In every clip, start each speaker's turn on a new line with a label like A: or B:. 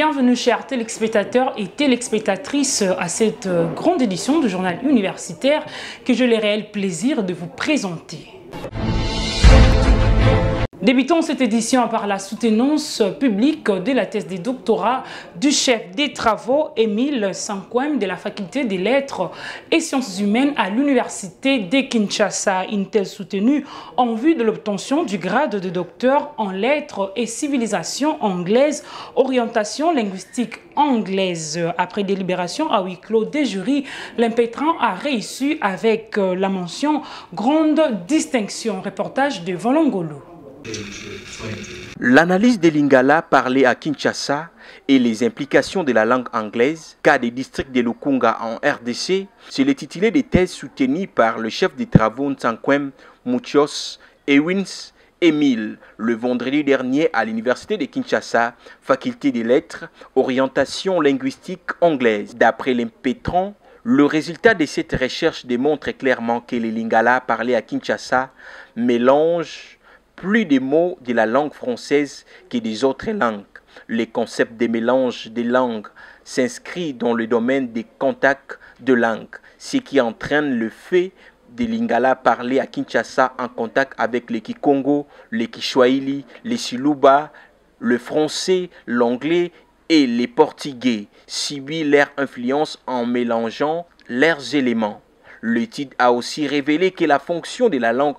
A: Bienvenue chers téléspectateurs et téléspectatrices à cette grande édition du journal universitaire que j'ai le réel plaisir de vous présenter. Débutons cette édition par la soutenance publique de la thèse de doctorat du chef des travaux Émile Sankwem de la faculté des lettres et sciences humaines à l'université de Kinshasa. Une thèse soutenue en vue de l'obtention du grade de docteur en lettres et civilisation anglaise, orientation linguistique anglaise. Après délibération à huis clos des jurys, l'impétrant a réussi avec la mention grande distinction. Reportage de Volongolo.
B: L'analyse des Lingala parlée à Kinshasa et les implications de la langue anglaise, cas des districts de Lukunga en RDC, c'est le titulé des thèses soutenues par le chef des travaux Sankwem Muchos Ewins Émile le vendredi dernier à l'université de Kinshasa, faculté des lettres, orientation linguistique anglaise. D'après l'impétrant, le résultat de cette recherche démontre clairement que les Lingala parlés à Kinshasa mélangent plus de mots de la langue française que des autres langues. Le concept de mélange des langues s'inscrit dans le domaine des contacts de langues, ce qui entraîne le fait des Lingala parlés à Kinshasa en contact avec le Kikongo, le Kiswahili, le Siluba, le français, l'anglais et les portugais, subit leur influence en mélangeant leurs éléments. L'étude a aussi révélé que la fonction de la langue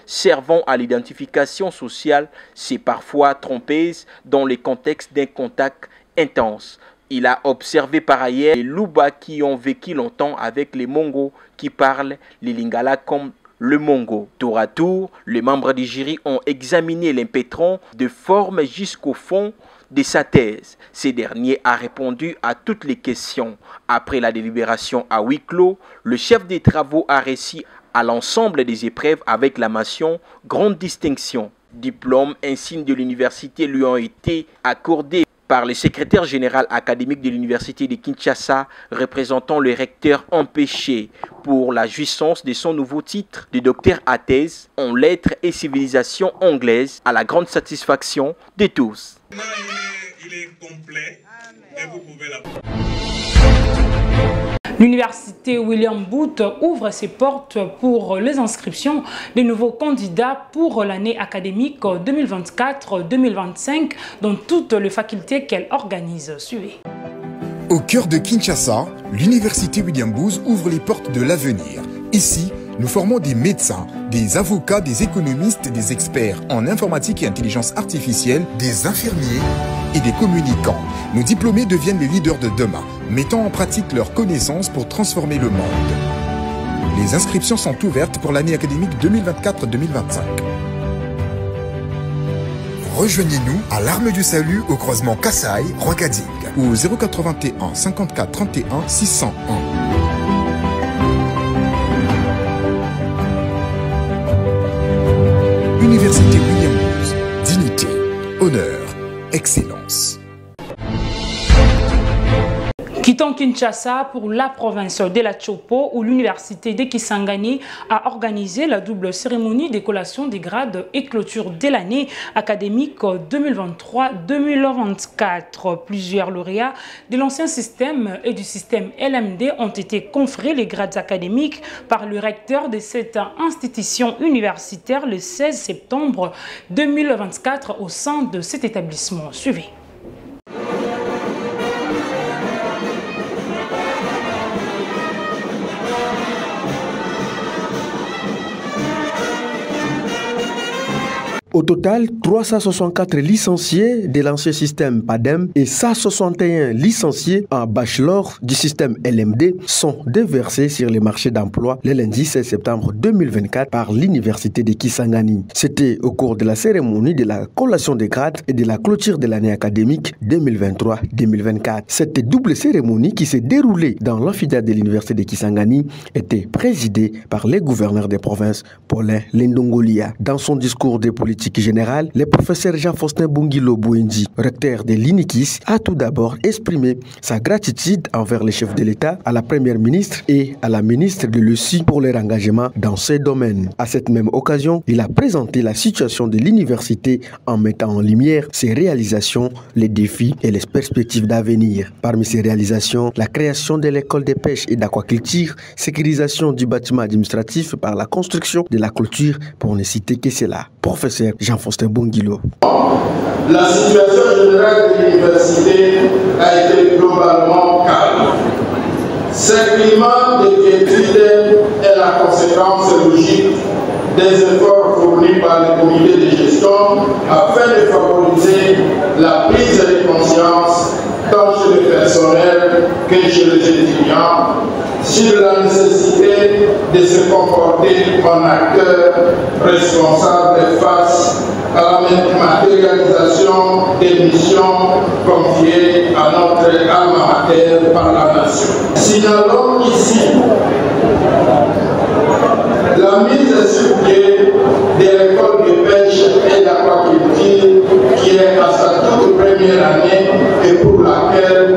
B: servant à l'identification sociale, c'est parfois trompeuse dans le contexte d'un contact intense. Il a observé par ailleurs les Luba qui ont vécu longtemps avec les Mongos qui parlent les Lingala comme le Mongo. Tour à tour, les membres du jury ont examiné l'impétrant de forme jusqu'au fond de sa thèse. Ce dernier a répondu à toutes les questions. Après la délibération à huis clos, le chef des travaux a réussi à l'ensemble des épreuves avec la mention grande distinction. Diplôme, insigne de l'université lui ont été accordés par le secrétaire général académique de l'université de Kinshasa, représentant le recteur empêché pour la jouissance de son nouveau titre de docteur à thèse en lettres et civilisation anglaise, à la grande satisfaction de tous.
C: Il est complet et vous pouvez la...
A: L'université William Booth ouvre ses portes pour les inscriptions des nouveaux candidats pour l'année académique 2024-2025 dans toutes les facultés qu'elle organise. Suivez.
D: Au cœur de Kinshasa, l'université William Booth ouvre les portes de l'avenir. Ici, nous formons des médecins, des avocats, des économistes, des experts en informatique et intelligence artificielle, des infirmiers et des communicants. Nos diplômés deviennent les leaders de demain, mettant en pratique leurs connaissances pour transformer le monde. Les inscriptions sont ouvertes pour l'année académique 2024-2025. Rejoignez-nous à l'Arme du Salut au croisement Kassai-Rwakadig ou au 081 54 31 601. Université William Booth, dignité, honneur, excellence.
A: Quittons Kinshasa pour la province de la Chopo où l'université de Kisangani a organisé la double cérémonie de collation des grades et clôture de l'année académique 2023-2024. Plusieurs lauréats de l'ancien système et du système LMD ont été conférés les grades académiques par le recteur de cette institution universitaire le 16 septembre 2024 au sein de cet établissement. Suivez.
E: Au total, 364 licenciés de l'ancien système PADEM et 161 licenciés en bachelor du système LMD sont déversés sur les marchés d'emploi le lundi 16 septembre 2024 par l'université de Kisangani. C'était au cours de la cérémonie de la collation des grades et de la clôture de l'année académique 2023-2024. Cette double cérémonie qui s'est déroulée dans l'amphithéâtre de l'université de Kisangani était présidée par le gouverneur des provinces, Paulin Lindongolia. Dans son discours de politique politique générale, le professeur Jean-Faustin Bongilo Bouendi, recteur de l'INIKIS, a tout d'abord exprimé sa gratitude envers le chef de l'État, à la première ministre et à la ministre de l'USI pour leur engagement dans ces domaines. À cette même occasion, il a présenté la situation de l'université en mettant en lumière ses réalisations, les défis et les perspectives d'avenir. Parmi ces réalisations, la création de l'école de pêche et d'aquaculture, sécurisation du bâtiment administratif par la construction de la clôture, pour ne citer que cela. Professeur Jean-Faustin Bongilo.
F: La situation générale de l'université a été globalement calme. Ce climat de quiétude est la conséquence logique des efforts fournis par les comités de gestion afin de favoriser la prise de conscience tant chez le personnel que chez les étudiants sur la nécessité de se comporter en acteur responsable face à la matérialisation des missions confiées à notre alma mater par la nation. Signalons ici la mise sur pied de l'école de pêche et d'aquaculture qui est à sa toute première année et pour laquelle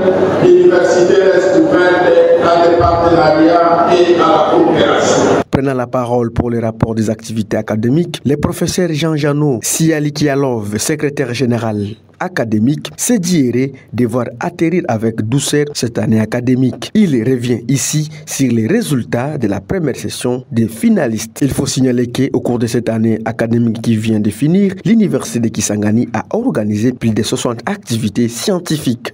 F: l'université reste ouverte à des partenariats et à la coopération.
E: Prenant la parole pour le rapport des activités académiques, le professeur Jean Janot Sialikialov, secrétaire général académique, s'est dit devoir atterrir avec douceur cette année académique. Il revient ici sur les résultats de la première session des finalistes. Il faut signaler qu'au cours de cette année académique qui vient de finir, l'université de Kisangani a organisé plus de 60 activités scientifiques.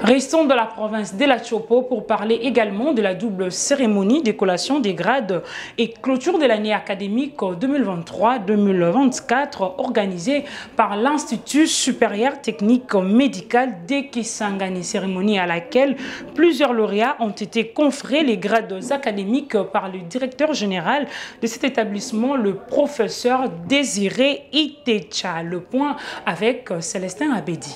A: Restons dans la province de la Chopo pour parler également de la double cérémonie de collation des grades et clôture de l'année académique 2023-2024 organisée par l'Institut supérieur technique médical de Kisangani. Cérémonie à laquelle plusieurs lauréats ont été conférés les grades académiques par le directeur général de cet établissement, le professeur Désiré Itecha. Le point avec Célestin Abedi.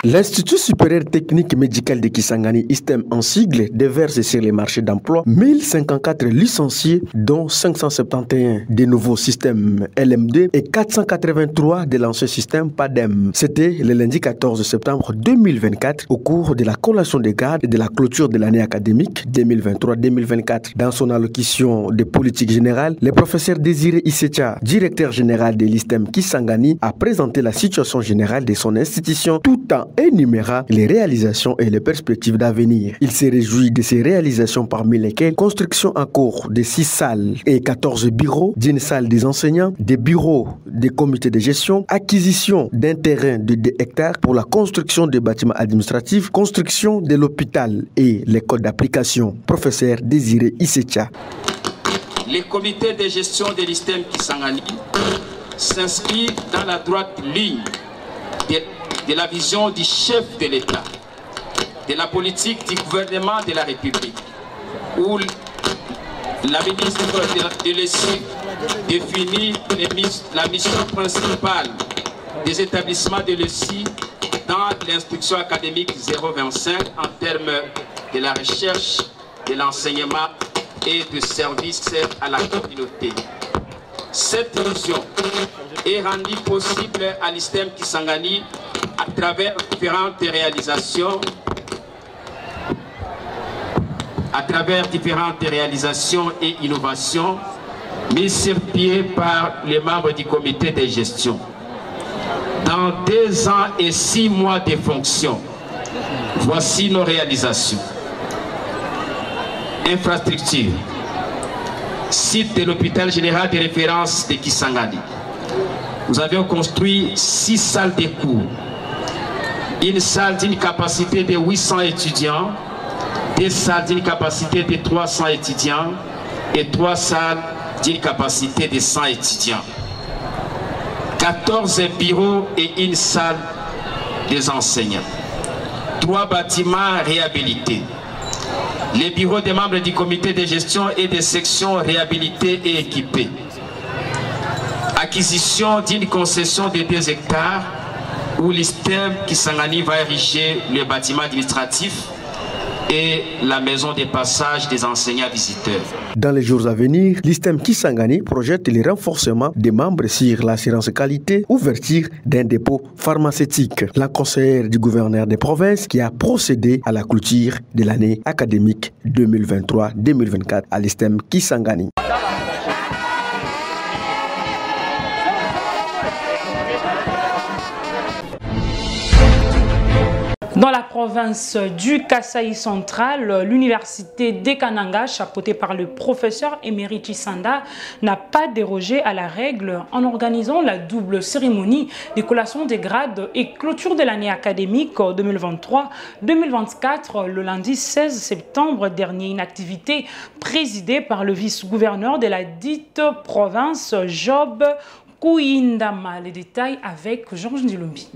E: L'Institut supérieur technique médical de Kisangani, ISTEM en sigle, déverse sur les marchés d'emploi 1054 licenciés, dont 571 des nouveaux systèmes LMD et 483 de l'ancien système PADEM. C'était le lundi 14 septembre 2024 au cours de la collation des grades et de la clôture de l'année académique 2023-2024. Dans son allocution de politique générale, le professeur Désiré Itecha, directeur général de l'ISTEM Kisangani, a présenté la situation générale de son institution tout en énumérant les réalisations et les perspectives d'avenir. Il se réjouit de ces réalisations parmi lesquelles construction en cours de 6 salles et 14 bureaux, d'une salle des enseignants, des bureaux des comités de gestion, acquisition d'un terrain de 2 hectares pour la construction des bâtiments administratifs, construction de l'hôpital et l'école d'application. Professeur Désiré Itecha.
G: Les comités de gestion de l'ISTEM Kisangani s'inscrivent dans la droite ligne de la vision du chef de l'État, de la politique du gouvernement de la République, où la ministre de l'ESI définit la mission principale des établissements de l'ESI dans l'instruction académique 025 en termes de la recherche, de l'enseignement et de services à la communauté. Cette vision est rendue possible à l'ISTEM Kisangani à travers différentes réalisations et innovations mises sur pied par les membres du comité de gestion. Dans 2 ans et 6 mois de fonction, voici nos réalisations. Infrastructure. Site de l'hôpital général de référence de Kisangani. Nous avions construit 6 salles de cours. Une salle d'une capacité de 800 étudiants, 2 salles d'une capacité de 300 étudiants et 3 salles d'une capacité de 100 étudiants. 14 bureaux et une salle des enseignants. 3 bâtiments réhabilités. Les bureaux des membres du comité de gestion et des sections réhabilitées et équipées. Acquisition d'une concession de 2 hectares où l'ISTEM Kisangani va ériger le bâtiment administratif et la maison de passage des enseignants visiteurs.
E: Dans les jours à venir, l'ISTEM Kisangani projette le renforcement des membres sur l'assurance qualité, ouverture d'un dépôt pharmaceutique. La conseillère du gouverneur des provinces qui a procédé à la clôture de l'année académique 2023-2024 à l'ISTEM Kisangani.
A: Dans la province du Kasaï central, l'université de Kananga, chapeautée par le professeur Emery Chisanda, n'a pas dérogé à la règle en organisant la double cérémonie de collation des grades et clôture de l'année académique 2023-2024 le lundi 16 septembre dernier. Une activité présidée par le vice-gouverneur de la dite province, Job Kouindama. Les détails avec Georges Ndilombi.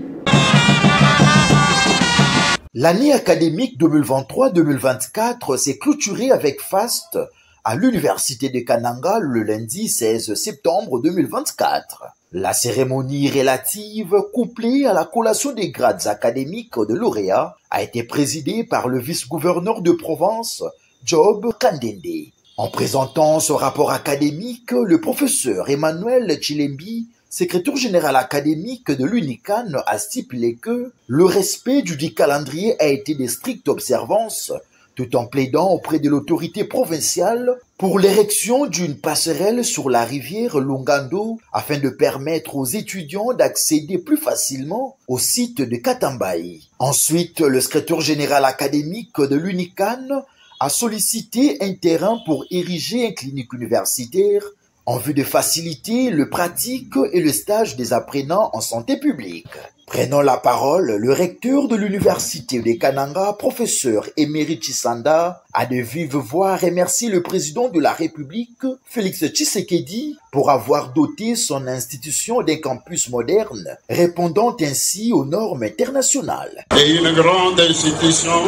H: L'année académique 2023-2024 s'est clôturée avec faste à l'université de Kananga le lundi 16 septembre 2024. La cérémonie relative, couplée à la collation des grades académiques de lauréats, a été présidée par le vice-gouverneur de province, Job Kandende. En présentant son rapport académique, le professeur Emmanuel Chilembi, secrétaire général académique de l'UNICAN, a stipulé que le respect du dit calendrier a été de stricte observance, tout en plaidant auprès de l'autorité provinciale pour l'érection d'une passerelle sur la rivière Lungando afin de permettre aux étudiants d'accéder plus facilement au site de Katambayi. Ensuite, le secrétaire général académique de l'UNICAN a sollicité un terrain pour ériger une clinique universitaire en vue de faciliter le pratique et le stage des apprenants en santé publique. Prenant la parole, le recteur de l'université de Kananga, professeur Emery Chisanda, a de vive voix remercié le président de la République, Félix Tshisekedi, pour avoir doté son institution d'un campus moderne, répondant ainsi aux normes internationales.
F: Et une grande institution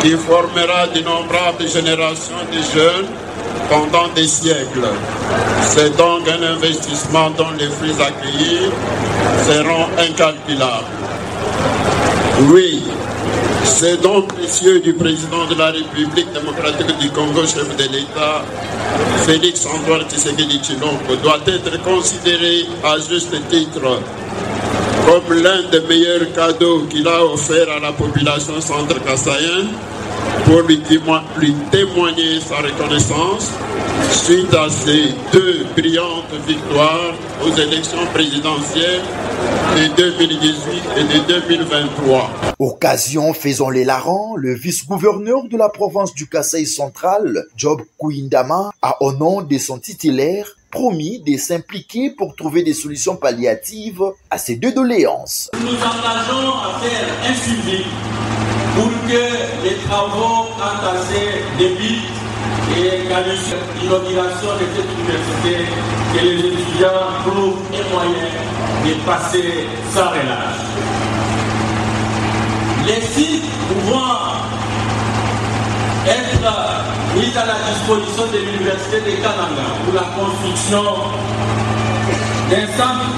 F: qui formera d'innombrables générations de jeunes pendant des siècles. C'est donc un investissement dont les fruits accueillis seront incalculables. Oui, c'est donc précieux du président de la République démocratique du Congo, chef de l'État, Félix Antoine Tshisekedi Tshilombo, doit être considéré à juste titre comme l'un des meilleurs cadeaux qu'il a offert à la population centre-kassaïenne pour lui témoigner sa reconnaissance suite à ces deux brillantes victoires aux élections présidentielles de 2018 et de 2023.
H: Occasion faisant les larrons, le vice-gouverneur de la province du Kasaï central, Job Kouindama, a au nom de son titulaire promis de s'impliquer pour trouver des solutions palliatives à ces deux doléances.
I: Nous nous engageons à faire un suivi pour que les travaux entassés débutent et qu'à l'inauguration de cette université, que les étudiants trouvent un moyen de passer sans relâche. Les sites pouvant être mis à la disposition de l'université de Kananga pour la construction d'un centre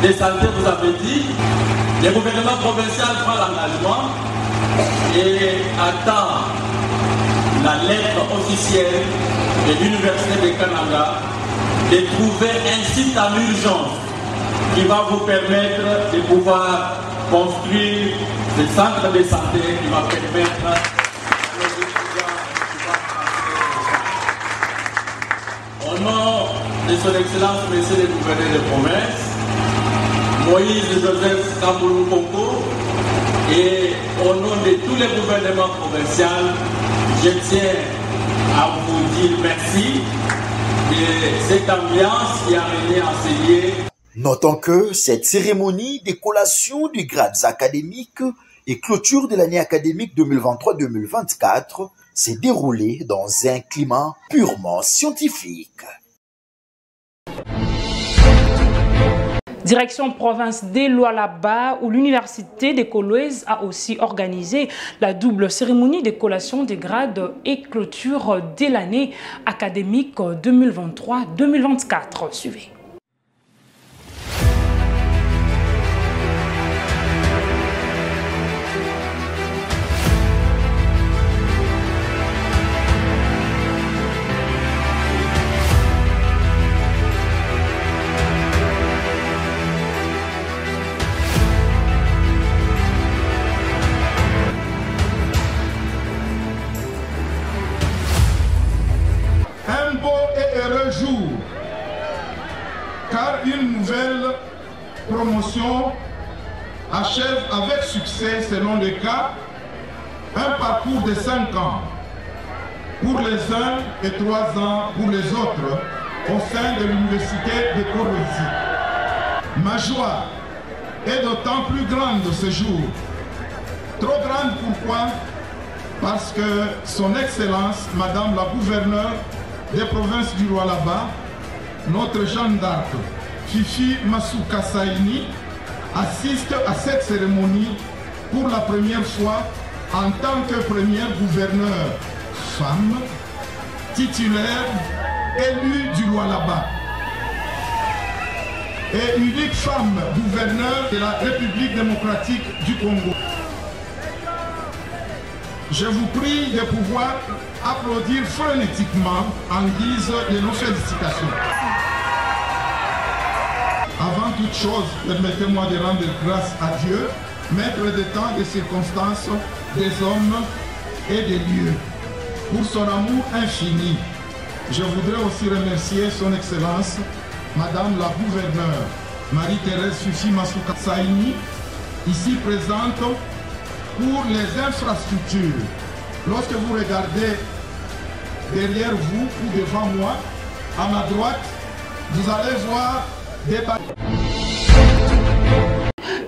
I: de santé, vous avez dit, le gouvernement provincial prend l'engagement et attend la lettre officielle de l'université de Kananga de trouver un site en urgence qui va vous permettre de pouvoir construire ce centre de santé qui va permettre aux étudiants de pouvoir passer. Au nom de son Excellence, Monsieur le gouverneur de province, Moïse Joseph Kamboulou Kongo, et au nom de tous les gouvernements provinciaux, je tiens à vous dire merci de cette ambiance qui a mené à enseigner.
H: Notons que cette cérémonie de collation des grades académiques et clôture de l'année académique 2023-2024 s'est déroulée dans un climat purement scientifique.
A: Direction province des Lualaba, où l'université des Kolwezi a aussi organisé la double cérémonie de collation des grades et clôture de l'année académique 2023-2024. Suivez.
F: promotion achève avec succès, selon le cas, un parcours de 5 ans pour les uns et 3 ans pour les autres au sein de l'université de Corvézy. Ma joie est d'autant plus grande ce jour. Trop grande pourquoi? Parce que son Excellence, Madame la gouverneure des provinces du Lualaba, notre Jeanne d'Arc, Fifi Masuka Saini, assiste à cette cérémonie pour la première fois en tant que première gouverneure femme titulaire élue du Lualaba et unique femme gouverneure de la République démocratique du Congo. Je vous prie de pouvoir applaudir frénétiquement en guise de nos félicitations. Avant toute chose, permettez-moi de rendre grâce à Dieu, maître des temps, des circonstances, des hommes et des lieux, pour son amour infini. Je voudrais aussi remercier son Excellence, Madame la gouverneure, Marie-Thérèse Fifi Masuka Saini, ici présente pour les infrastructures. Lorsque vous regardez derrière vous ou devant moi, à ma droite, vous allez voir des bâtiments.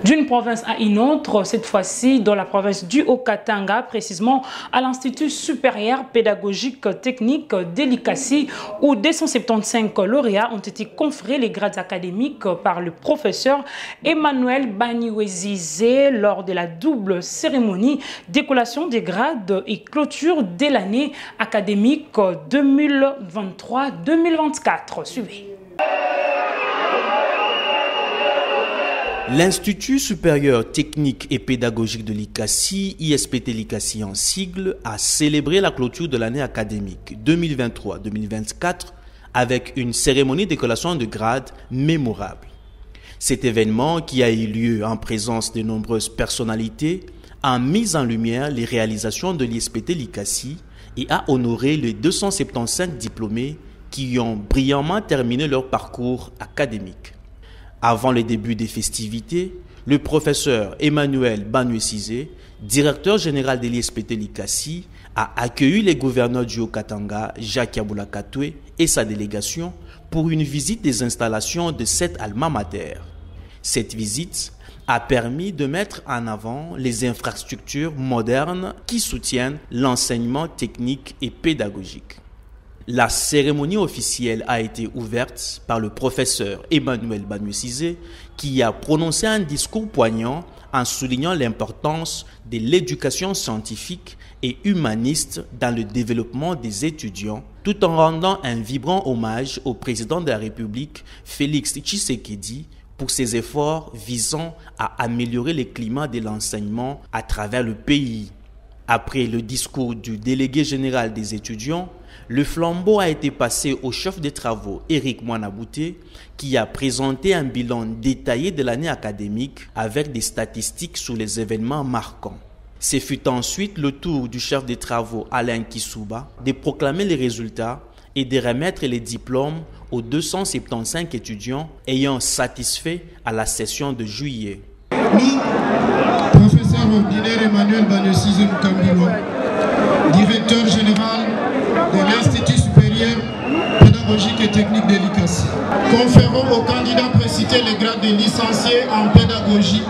A: D'une province à une autre, cette fois-ci dans la province du Haut-Katanga, précisément à l'Institut supérieur pédagogique technique d'Elikasi, où 275 lauréats ont été conférés les grades académiques par le professeur Emmanuel Baniwezizé lors de la double cérémonie d'écollation des grades et clôture de l'année académique 2023-2024. Suivez.
J: L'Institut supérieur technique et pédagogique de l'Ikasi, ISPT l'Ikasi en sigle, a célébré la clôture de l'année académique 2023-2024 avec une cérémonie d'écollation de grades mémorable. Cet événement, qui a eu lieu en présence de nombreuses personnalités, a mis en lumière les réalisations de l'ISPT l'Ikasi et a honoré les 275 diplômés qui ont brillamment terminé leur parcours académique. Avant le début des festivités, le professeur Emmanuel Baniwezizé, directeur général de l'ISPT l'Ikasi, a accueilli les gouverneurs du Haut-Katanga, Jacques Yaboula Katoué, et sa délégation pour une visite des installations de cette alma mater. Cette visite a permis de mettre en avant les infrastructures modernes qui soutiennent l'enseignement technique et pédagogique. La cérémonie officielle a été ouverte par le professeur Emmanuel Baniwezizé qui a prononcé un discours poignant en soulignant l'importance de l'éducation scientifique et humaniste dans le développement des étudiants, tout en rendant un vibrant hommage au président de la République, Félix Tshisekedi, pour ses efforts visant à améliorer le climat de l'enseignement à travers le pays. Après le discours du délégué général des étudiants, le flambeau a été passé au chef des travaux, Éric Mwanabouté, qui a présenté un bilan détaillé de l'année académique avec des statistiques sur les événements marquants. Ce fut ensuite le tour du chef des travaux, Alain Kissouba, de proclamer les résultats et de remettre les diplômes aux 275 étudiants ayant satisfait à la session de juillet.
F: Professeur ordinaire Emmanuel Baniwezizé Mukambilo, directeur général de l'Institut supérieur pédagogique et technique de l'Ikasi. Conférons aux candidats précités les grades de licencié en pédagogie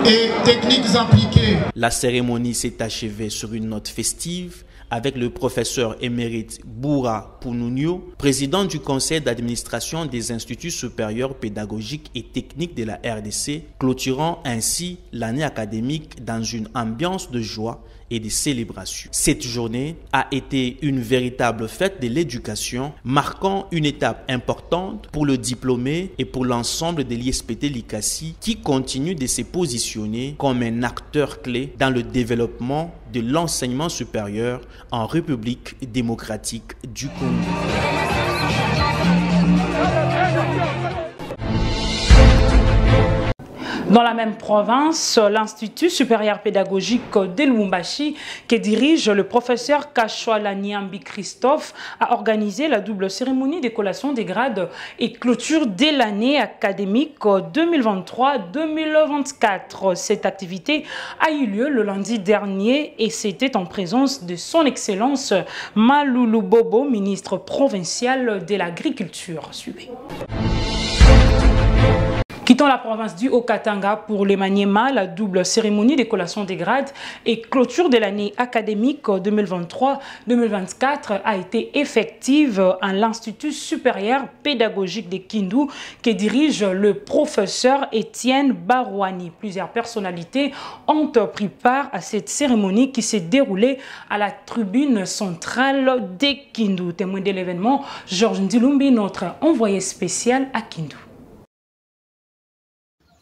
F: et techniques appliquées.
J: La cérémonie s'est achevée sur une note festive avec le professeur émérite Boura Pounounio, président du conseil d'administration des instituts supérieurs pédagogiques et techniques de la RDC, clôturant ainsi l'année académique dans une ambiance de joie et de célébration. Cette journée a été une véritable fête de l'éducation, marquant une étape importante pour le diplômé et pour l'ensemble de l'ISPT l'Ikasi qui continue de se positionner comme un acteur clé dans le développement de l'enseignement supérieur en République démocratique du Congo.
A: Dans la même province, l'Institut supérieur pédagogique de Lubumbashi, que dirige le professeur Kachwala Niambi Christophe, a organisé la double cérémonie de collation des grades et clôture de l'année académique 2023-2024. Cette activité a eu lieu le lundi dernier et c'était en présence de son Excellence Maloulou Bobo, ministre provincial de l'Agriculture. Suivez. Quittons la province du Haut-Katanga pour le Maniema, la double cérémonie de collation des grades et clôture de l'année académique 2023-2024 a été effective à l'Institut supérieur pédagogique de Kindu que dirige le professeur Étienne Barouani. Plusieurs personnalités ont pris part à cette cérémonie qui s'est déroulée à la tribune centrale de Kindu. Témoin de l'événement, Georges Ndilumbi, notre envoyé spécial à Kindu.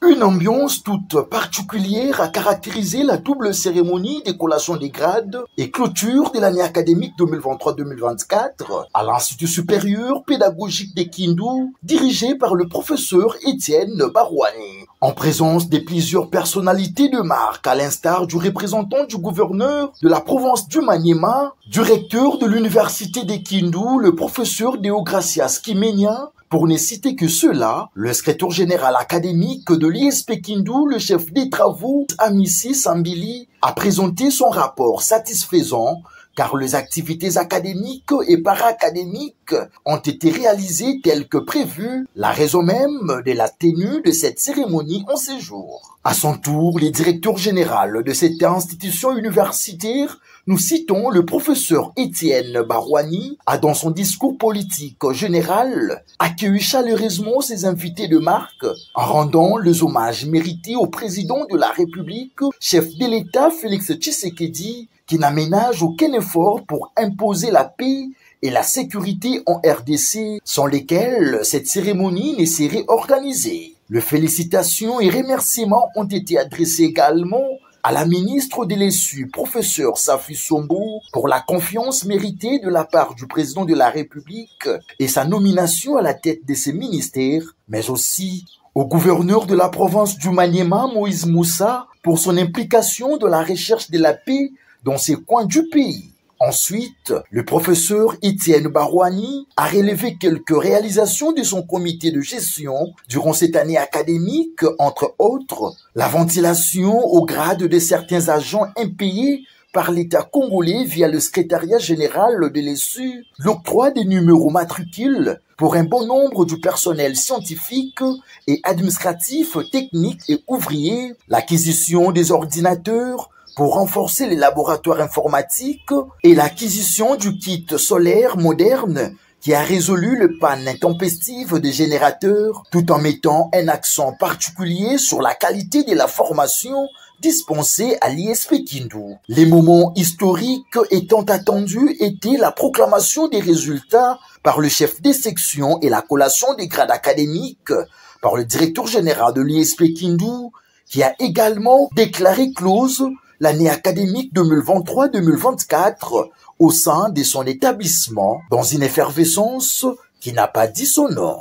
H: Une ambiance toute particulière a caractérisé la double cérémonie de collation des grades et clôture de l'année académique 2023-2024 à l'Institut supérieur pédagogique de Kindu, dirigé par le professeur Étienne Barouani. En présence de plusieurs personnalités de marque, à l'instar du représentant du gouverneur de la province du Maniema, du recteur de l'université de Kindu, le professeur Deogracias Kimenya, pour ne citer que ceux-là, le secrétaire général académique de l'ISP Kindu, le chef des travaux, Amissi Sambili, a présenté son rapport satisfaisant car les activités académiques et para-académiques ont été réalisées telles que prévues, la raison même de la tenue de cette cérémonie en ces jours. À son tour, le directeur général de cette institution universitaire, nous citons le professeur Étienne Barouani, a dans son discours politique général accueilli chaleureusement ses invités de marque en rendant les hommages mérités au président de la République, chef de l'État Félix Tshisekedi, qui n'aménage aucun effort pour imposer la paix et la sécurité en RDC, sans lesquels cette cérémonie ne serait organisée. Les félicitations et remerciements ont été adressés également à la ministre de l'ESU, professeur Safi Sombo, pour la confiance méritée de la part du président de la République et sa nomination à la tête de ce ministère, mais aussi au gouverneur de la province du Maniema, Moïse Moussa, pour son implication dans la recherche de la paix dans ces coins du pays. Ensuite, le professeur Étienne Barouani a relevé quelques réalisations de son comité de gestion durant cette année académique, entre autres, la ventilation au grade de certains agents impayés par l'État congolais via le secrétariat général de l'ESU, l'octroi des numéros matricules pour un bon nombre du personnel scientifique et administratif, technique et ouvrier, l'acquisition des ordinateurs pour renforcer les laboratoires informatiques et l'acquisition du kit solaire moderne qui a résolu le panne intempestive des générateurs tout en mettant un accent particulier sur la qualité de la formation dispensée à l'ISP Kindu. Les moments historiques étant attendus étaient la proclamation des résultats par le chef des sections et la collation des grades académiques par le directeur général de l'ISP Kindu qui a également déclaré close l'année académique 2023-2024 au sein de son établissement dans une effervescence qui n'a pas dit son nom.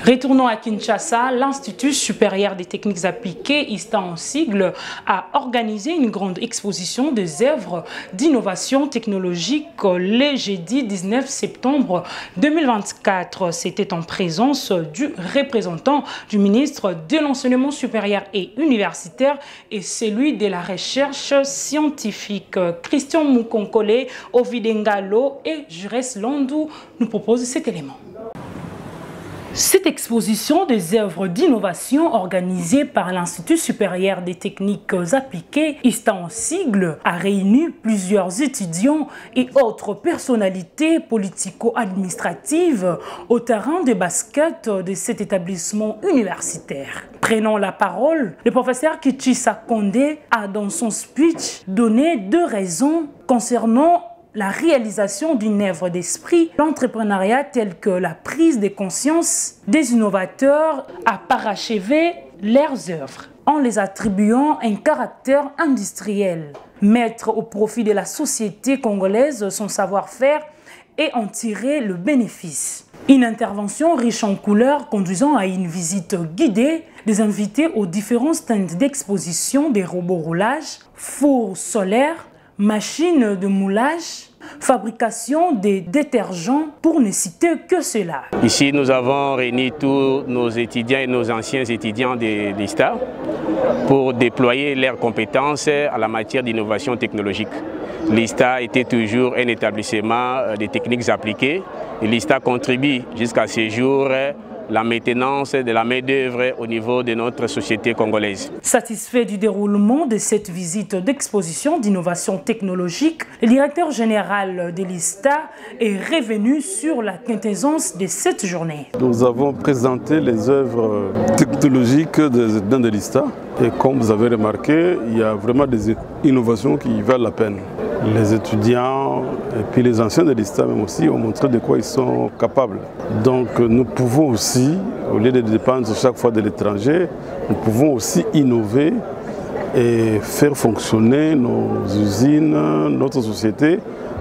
A: Retournons à Kinshasa, l'Institut supérieur des techniques appliquées, ISTA en sigle, a organisé une grande exposition des œuvres d'innovation technologique le jeudi 19 septembre 2024. C'était en présence du représentant du ministre de l'Enseignement supérieur et universitaire et celui de la recherche scientifique. Christian Mukonkole, Ovidengalo et Jures Landou nous proposent cet élément. Cette exposition des œuvres d'innovation organisée par l'Institut supérieur des techniques appliquées, ISTA en sigle, a réuni plusieurs étudiants et autres personnalités politico-administratives au terrain de basket de cet établissement universitaire. Prenant la parole, le professeur Kichisa Kondé a dans son speech donné 2 raisons concernant la réalisation d'une œuvre d'esprit, l'entrepreneuriat tel que la prise de conscience des innovateurs à parachever leurs œuvres en les attribuant un caractère industriel, mettre au profit de la société congolaise son savoir-faire et en tirer le bénéfice. Une intervention riche en couleurs conduisant à une visite guidée des invités aux différents stands d'exposition des robots roulage, fours solaires, machines de moulage, fabrication des détergents, pour ne citer que cela.
K: Ici, nous avons réuni tous nos étudiants et nos anciens étudiants de l'ISTA pour déployer leurs compétences à la matière d'innovation technologique. L'ISTA était toujours un établissement de techniques appliquées et l'ISTA contribue jusqu'à ce jour la maintenance de la main-d'œuvre au niveau de notre société congolaise.
A: Satisfait du déroulement de cette visite d'exposition d'innovation technologique, le directeur général de l'ISTA est revenu sur la quintessence de cette journée.
L: Nous avons présenté les œuvres technologiques des étudiants de l'ISTA et comme vous avez remarqué, il y a vraiment des innovations qui valent la peine. Les étudiants et puis les anciens de l'ISTA même aussi ont montré de quoi ils sont capables. Donc nous pouvons aussi, au lieu de dépendre chaque fois de l'étranger, nous pouvons aussi innover et faire fonctionner nos usines, notre société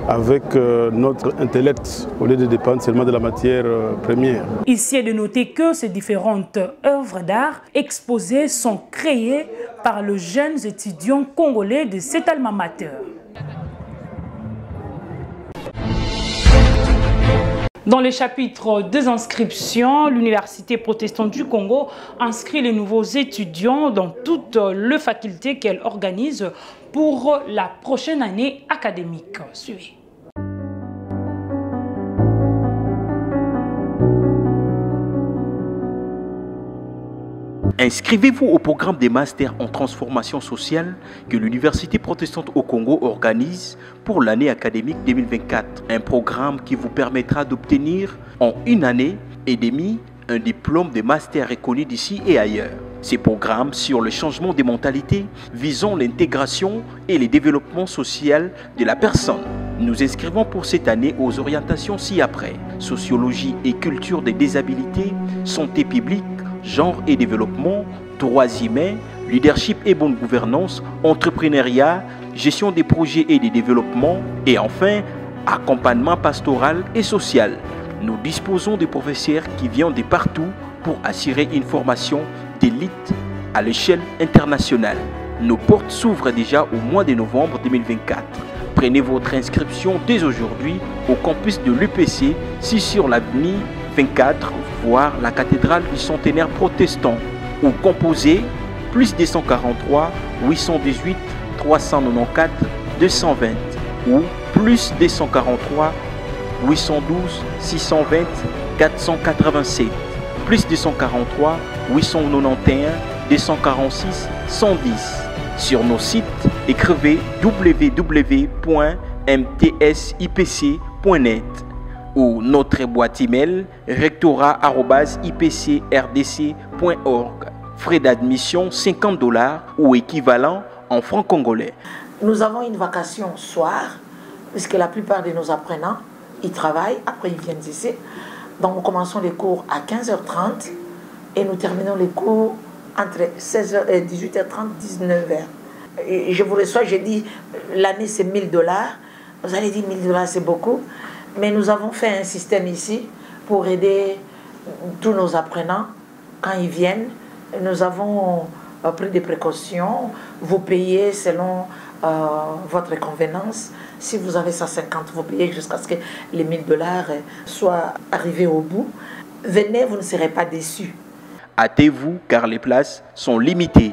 L: avec notre intellect, au lieu de dépendre seulement de la matière première.
A: Ici est de noter que ces différentes œuvres d'art exposées sont créées par les jeunes étudiants congolais de cet alma mater. Dans le chapitre des inscriptions, l'Université protestante du Congo inscrit les nouveaux étudiants dans toutes les facultés qu'elle organise pour la prochaine année académique. Suivez.
B: Inscrivez-vous au programme des masters en transformation sociale que l'Université protestante au Congo organise pour l'année académique 2024. Un programme qui vous permettra d'obtenir en une année et demie un diplôme de master reconnu d'ici et ailleurs. Ces programmes sur le changement des mentalités visant l'intégration et le développement social de la personne. Nous inscrivons pour cette année aux orientations ci-après: sociologie et culture des déshabilités, santé publique, genre et développement, droits humains, leadership et bonne gouvernance, entrepreneuriat, gestion des projets et des développements, et enfin, accompagnement pastoral et social. Nous disposons de professeurs qui viennent de partout pour assurer une formation d'élite à l'échelle internationale. Nos portes s'ouvrent déjà au mois de novembre 2024. Prenez votre inscription dès aujourd'hui au campus de l'UPC, sur l'avenue 24, voire la cathédrale du centenaire protestant, ou composez plus 243 818 394 220 ou plus 243 812 620 487, plus 243 891 246 110. Sur nos sites, écrivez www.mtsipc.net ou notre boîte email rectorat@ipcrdc.org. Frais d'admission $50 ou équivalent en francs congolais.
M: Nous avons une vacation soir, puisque la plupart de nos apprenants, ils travaillent, après ils viennent ici. Donc nous commençons les cours à 15h30 et nous terminons les cours entre 18h30 et 19h. Et je vous reçois, j'ai dit, l'année c'est $1000. Vous allez dire $1000 c'est beaucoup. Mais nous avons fait un système ici pour aider tous nos apprenants quand ils viennent. Nous avons pris des précautions. Vous payez selon votre convenance. Si vous avez 150, vous payez jusqu'à ce que les $1000 soient arrivés au bout. Venez, vous ne serez pas déçus.
B: Hâtez-vous car les places sont limitées.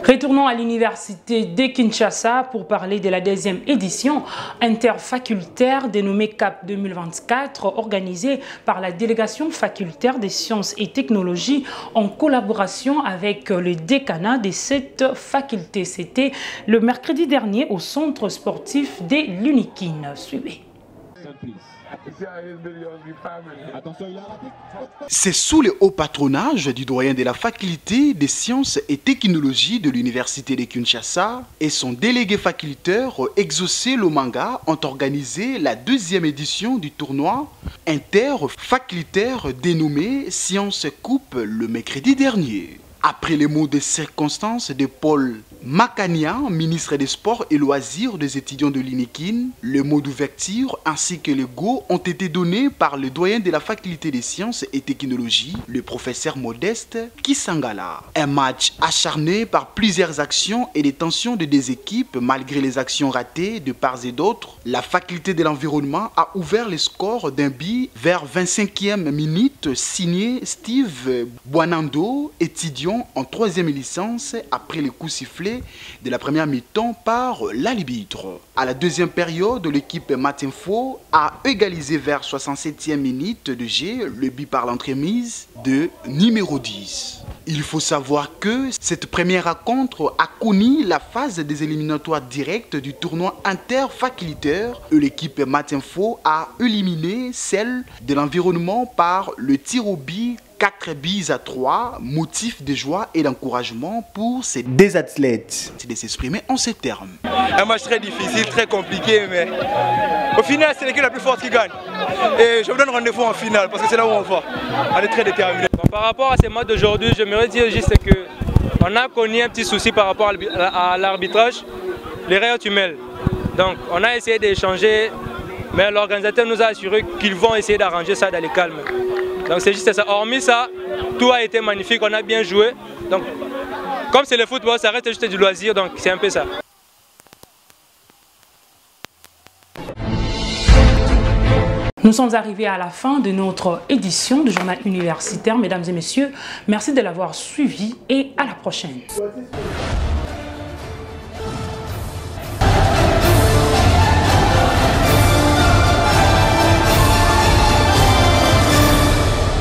A: Retournons à l'université de Kinshasa pour parler de la deuxième édition interfacultaire dénommée CAP 2024, organisée par la délégation facultaire des sciences et technologies en collaboration avec le décanat de cette faculté. C'était le mercredi dernier au centre sportif de l'Unikin. Suivez.
N: C'est sous le haut patronage du doyen de la faculté des sciences et technologies de l'université de Kinshasa et son délégué facultaire Exaucé Lomanga ont organisé la deuxième édition du tournoi interfacultaire dénommé Sciences Coupe le mercredi dernier. Après les mots de circonstance de Paul Makania, ministre des Sports et Loisirs des étudiants de l'INEKIN, le mot d'ouverture ainsi que le go ont été donnés par le doyen de la faculté des sciences et technologies, le professeur Modeste Kisangala. Un match acharné par plusieurs actions et des tensions de deux équipes malgré les actions ratées de part et d'autre. La faculté de l'environnement a ouvert le score d'un but vers 25e minute signé Steve Buanando, étudiant en 3e licence après le coup sifflé de la première mi-temps par l'arbitre. À la deuxième période, l'équipe Matinfo a égalisé vers 67e minute de jeu le but par l'entremise de numéro 10. Il faut savoir que cette première rencontre a connu la phase des éliminatoires directs du tournoi interfacultaire où l'équipe Matinfo a éliminé celle de l'environnement par le tir au but 4-3, motif de joie et d'encouragement pour ces deux athlètes. C'est de s'exprimer en ces termes.
O: Un match très difficile, très compliqué, mais au final, c'est l'équipe la plus forte qui gagne. Et je vous donne rendez-vous en finale parce que c'est là où on va. On est très déterminés.
P: Par rapport à ces matchs d'aujourd'hui, j'aimerais dire juste qu'on a connu un petit souci par rapport à l'arbitrage, les règles tumelles. Donc, on a essayé d'échanger, mais l'organisateur nous a assuré qu'ils vont essayer d'arranger ça dans le calme. Donc c'est juste ça. Hormis ça, tout a été magnifique, on a bien joué. Donc, comme c'est le football, ça reste juste du loisir, donc c'est un peu ça.
A: Nous sommes arrivés à la fin de notre édition du journal universitaire. Mesdames et messieurs, merci de l'avoir suivi et à la prochaine.